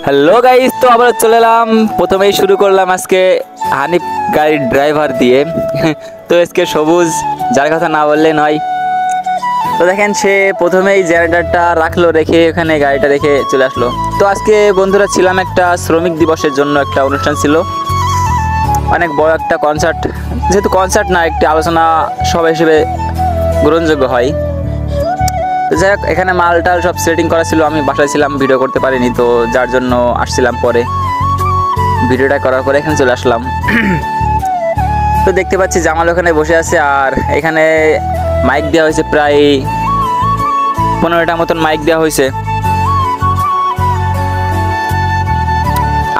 Hello guys, তো আবার চলে এলাম। প্রথমেই শুরু করলাম আজকে হানিফ গাড়ির ড্রাইভার দিয়ে। তো আজকে সবুজ, যার কথা না বললে নয়। তো দেখেন, সে প্রথমেই জেনারেটরটা রাখলো, রেখে এখানে গাড়িটা রেখে চলে আসলো। তো আজকে বন্ধুরা ছিলাম একটা শ্রমিক দিবসের জন্য, একটা অনুষ্ঠান ছিল, অনেক বড় একটা কনসার্ট। যেহেতু কনসার্ট না, একটি আলোচনা সভা হিসেবে গ্রহণযোগ্য হয়। যাই হোক, এখানে মালটাল সব সেটিং করা ছিল, আমি বাসায় ছিলাম, ভিডিও করতে পারিনি, তো যার জন্য আসছিলাম পরে। ভিডিওটা করার পরে এখানে চলে আসলাম। তো দেখতে পাচ্ছি জামাল ওখানে বসে আছে, আর এখানে মাইক দেওয়া হয়েছে, প্রায় 15টা মতন মাইক দেওয়া হয়েছে।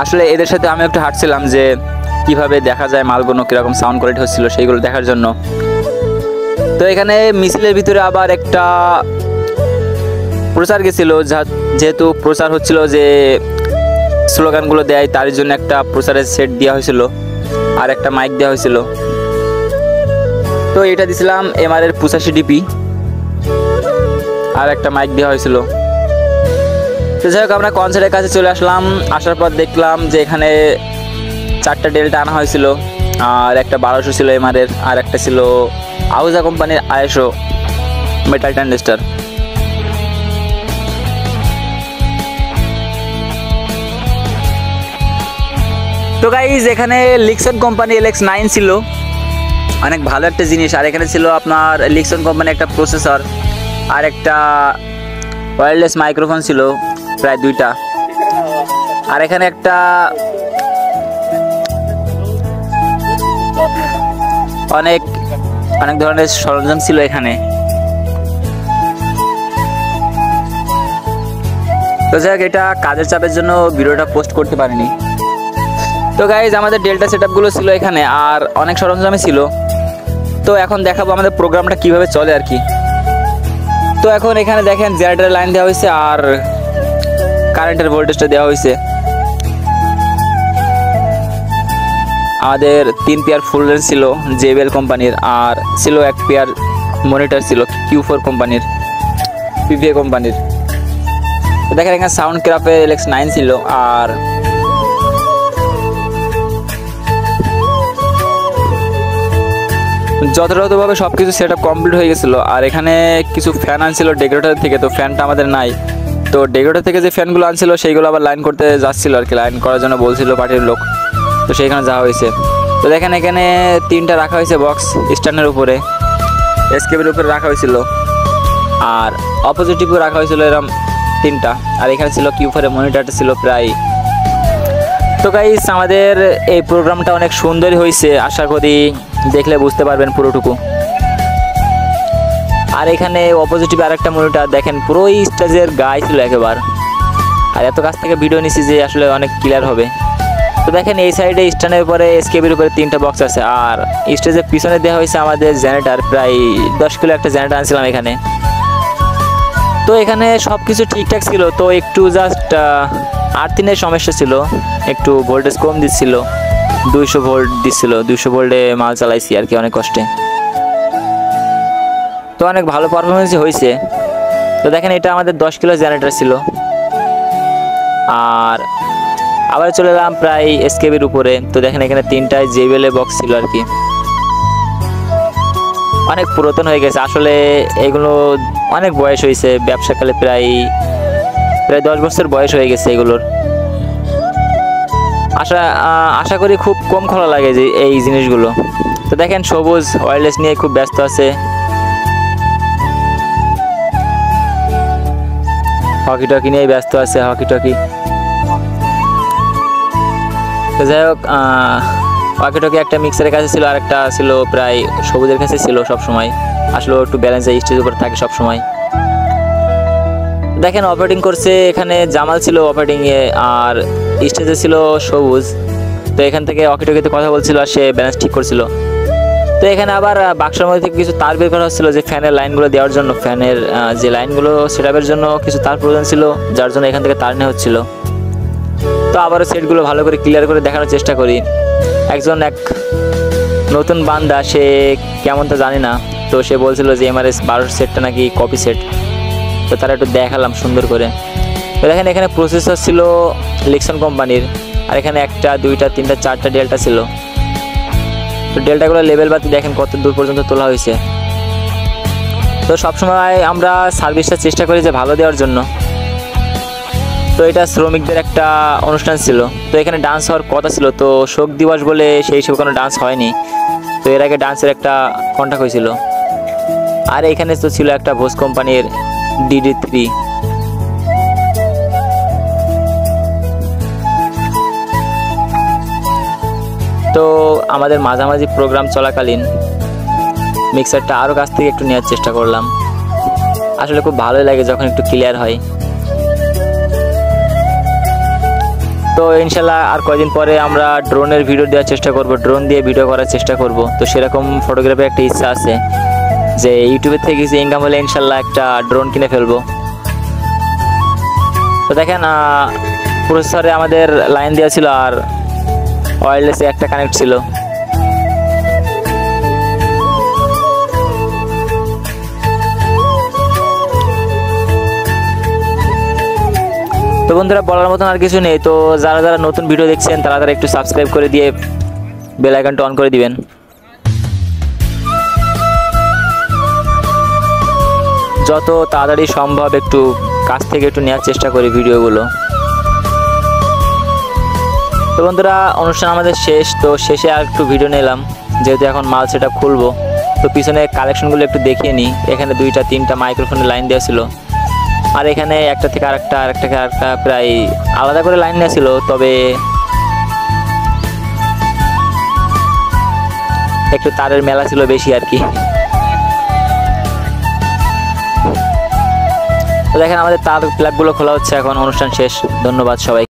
আসলে এদের সাথে আমি একটু হাঁটছিলাম যে কিভাবে দেখা যায় মালগুলো কীরকম সাউন্ড কোয়ালিটি হচ্ছিল সেইগুলো দেখার জন্য। তো এখানে মিছিলের ভিতরে আবার একটা প্রচার গেছিলো, যেহেতু প্রচার হচ্ছিল যে স্লোগানগুলো দেয়, তার জন্য একটা প্রচারের সেট দেওয়া হয়েছিল আর একটা মাইক দেওয়া হয়েছিল। তো এটা দিছিলাম এমআর-এর 85 ডিপি, আর একটা মাইক দেওয়া হয়েছিল। তো যাই হোক, আমরা কনসার্টের কাছে চলে আসলাম। আসার পর দেখলাম যে এখানে 4টা ডেল্টা আনা হয়েছিল, আর একটা 1200 ছিল এমআর-এর, আর একটা ছিল আউজা কোম্পানির ISO মেটাল ট্রানজিস্টার। তো গাইজ, এখানে লিক্সন কোম্পানি LX9 ছিল, অনেক ভালো একটা জিনিস। আর এখানে ছিল আপনার লিক্সন কোম্পানি একটা প্রসেসর, আর একটা ওয়্যারলেস মাইক্রোফোন ছিল, প্রায় 2টা। আর এখানে একটা অনেক ধরনের সরঞ্জাম ছিল এখানে। তো যাই হোক, এটা কাজের চাপের জন্য ভিডিওটা পোস্ট করতে পারিনি। তো গাইজ, আমাদের ডেল্টা সেটআপগুলো ছিল এখানে, আর অনেক সরঞ্জামই ছিল। তো এখন দেখাবো আমাদের প্রোগ্রামটা কিভাবে চলে আর কি। তো এখন এখানে দেখেন জেনারেটরের লাইন দেওয়া হয়েছে, আর কারেন্টের ভোল্টেজটা দেওয়া হয়েছে। আমাদের 3 পেয়ার ফুল রেঞ্জ ছিল JBL কোম্পানির, আর ছিল 1 পেয়ার মনিটর ছিল Q4 কোম্পানির, PVA কোম্পানির। তো দেখেন এখানে সাউন্ড ক্রাফের LX9 ছিল, আর যথাযথভাবে সব কিছু সেট আপ কমপ্লিট হয়ে গেছিলো। আর এখানে কিছু ফ্যান আনছিল ডেকোরেটর থেকে, তো ফ্যানটা আমাদের নাই। তো ডেকোরেটর থেকে যে ফ্যানগুলো আনছিল সেইগুলো আবার লাইন করতে যাচ্ছিলো আর কি, লাইন করার জন্য বলছিল পার্টির লোক, তো সেইখানে যাওয়া হয়েছে। তো দেখেন এখানে 3টা রাখা হয়েছে বক্স স্ট্যান্ডের উপরে, এসকেপের উপরে রাখা হয়েছিল, আর অপোজিটিভও রাখা হয়েছিল এরকম 3টা। আর এখানে ছিল Q4 মনিটরটা ছিল প্রায়। তো গাইস, আমাদের এই প্রোগ্রামটা অনেক সুন্দরই হয়েছে, আশা করি দেখলে বুঝতে পারবেন পুরোটুকু। আর এখানে অপোজিটিভ আরেকটা মনিটর দেখেন, পুরো স্টেজের গায়ে ছিল একেবারে, আর এত কাছ থেকে ভিডিও নিছি যে আসলে অনেক ক্লিয়ার হবে। তো দেখেন এই সাইডে স্ট্যান্ডের উপরে এসকেপের উপরে 3টা বক্স আছে, আর স্টেজের পিছনে দেওয়া হয়েছে আমাদের জেনারেটর, প্রায় 10 কিলো একটা জেনারেটর আনছিলাম এখানে। তো এখানে সব কিছু ঠিকঠাক ছিল, তো একটু জাস্ট আর্থিনের সমস্যা ছিল, একটু ভোল্টেজ কম দিচ্ছিল, 200 ভোল্ট দিচ্ছিল, 200 ভোল্টে মাল চালাইছি আর কি অনেক কষ্টে। তো অনেক ভালো পারফরমেন্সই হয়েছে। তো দেখেন এটা আমাদের 10 কিলো জেনারেটর ছিল। আর আবার চলে এলাম প্রায় এসকেপের উপরে। তো দেখেন এখানে 3টায় JBL বক্স ছিল আর কি, অনেক পুরাতন হয়ে গেছে আসলে, এগুলো অনেক বয়স হয়েছে, ব্যবসাকালে প্রায় 10 বছর বয়স হয়ে গেছে এগুলোর। আশা করি খুব কম খোলা লাগে যে এই জিনিসগুলো। তো দেখেন সবুজ ওয়্যারলেস নিয়ে খুব ব্যস্ত আছে, হকি টকি নিয়ে ব্যস্ত আছে, হকি টকি। তো যাই হোক, হকি টকি একটা মিক্সারের কাছে ছিল, আর একটা ছিল প্রায় সবুজের কাছে ছিল সব সময়। আসলে একটু ব্যালেন্স স্টেজ উপর থাকে সব সময়। দেখেন অপারেটিং করছে এখানে জামাল ছিল অপারেটিংয়ে, আর স্টেজে ছিল সবুজ। তো এখান থেকে হকি টকিতে কথা বলছিল, আর সে ব্যালেন্স ঠিক করছিল। তো এখানে আবার বাক্সের মধ্যে থেকে কিছু তার বের করা হচ্ছিল যে ফ্যানের লাইনগুলো দেওয়ার জন্য, ফ্যানের যে লাইনগুলো সেটআপের জন্য কিছু তার প্রয়োজন ছিল, যার জন্য এখান থেকে তার নেওয়া হচ্ছিল। তো আবারও সেটগুলো ভালো করে ক্লিয়ার করে দেখানোর চেষ্টা করি। এক নতুন বান্দা, সে কেমন তা জানি না, তো সে বলছিল যে MRS 1200 সেটটা নাকি কপি সেট। তো তারা একটু দেখালাম সুন্দর করে। তো দেখেন এখানে প্রসেসর ছিল লেক্সন কোম্পানির, আর এখানে 1টা 2টা 3টা 4টা ডেল্টা ছিল। তো ডেল্টাগুলো লেভেল বাতি দেখেন কত দূর পর্যন্ত তোলা হয়েছে। তো সবসময় আমরা সার্ভিসটা চেষ্টা করি যে ভালো দেওয়ার জন্য। তো এটা শ্রমিকদের একটা অনুষ্ঠান ছিল, তো এখানে ডান্স হওয়ার কথা ছিল, তো শোক দিবস বলে সেই হিসেবে কোনো ডান্স হয়নি। তো এর আগে ডান্সের একটা কন্ট্যাক্ট হয়েছিল। আর এখানে তো ছিল একটা ভোজ কোম্পানির DD3। তো আমাদের মাঝামাঝি প্রোগ্রাম চলাকালীন মিক্সারটা আরও কাছ থেকে একটু নেওয়ার চেষ্টা করলাম। আসলে খুব ভালোই লাগে যখন একটু ক্লিয়ার হয়। তো ইনশাল্লাহ আর কয়েকদিন পরে আমরা ড্রোনের ভিডিও দেওয়ার চেষ্টা করব, ড্রোন দিয়ে ভিডিও করার চেষ্টা করব। তো সেরকম ফটোগ্রাফির একটা ইচ্ছা আছে যে ইউটিউবের থেকে কিছু ইনকাম হলে ইনশাল্লাহ একটা ড্রোন কিনে ফেলবো। তো দেখেন প্রসেসরে আমাদের লাইন দেওয়া ছিল আর ওয়্যারলেসে একটা কানেক্ট ছিল। তো বন্ধুরা বলার মতন আর কিছু নেই। তো যারা যারা নতুন ভিডিও দেখছেন তারা তারা একটু সাবস্ক্রাইব করে দিয়ে বেল আইকনটা অন করে দিবেন। যত তাড়াতাড়ি সম্ভব একটু কাছ থেকে একটু নেওয়ার চেষ্টা করি ভিডিওগুলো। তো বন্ধুরা অনুষ্ঠান আমাদের শেষ, তো শেষে আর একটু ভিডিও নিলাম যেহেতু এখন মাল সেটা খুলবো। তো পিছনে কালেকশনগুলো একটু দেখিয়ে নিই। এখানে 2টা 3টা মাইক্রোফোনের লাইন দেওয়া ছিল, আর এখানে একটা থেকে আরেকটা প্রায় আলাদা করে লাইন দেওয়া ছিল, তবে একটু তারের মেলা ছিল বেশি আর কি। তো দেখেন আমাদের তার প্লাগগুলো খোলা হচ্ছে এখন, অনুষ্ঠান শেষ। ধন্যবাদ সবাই।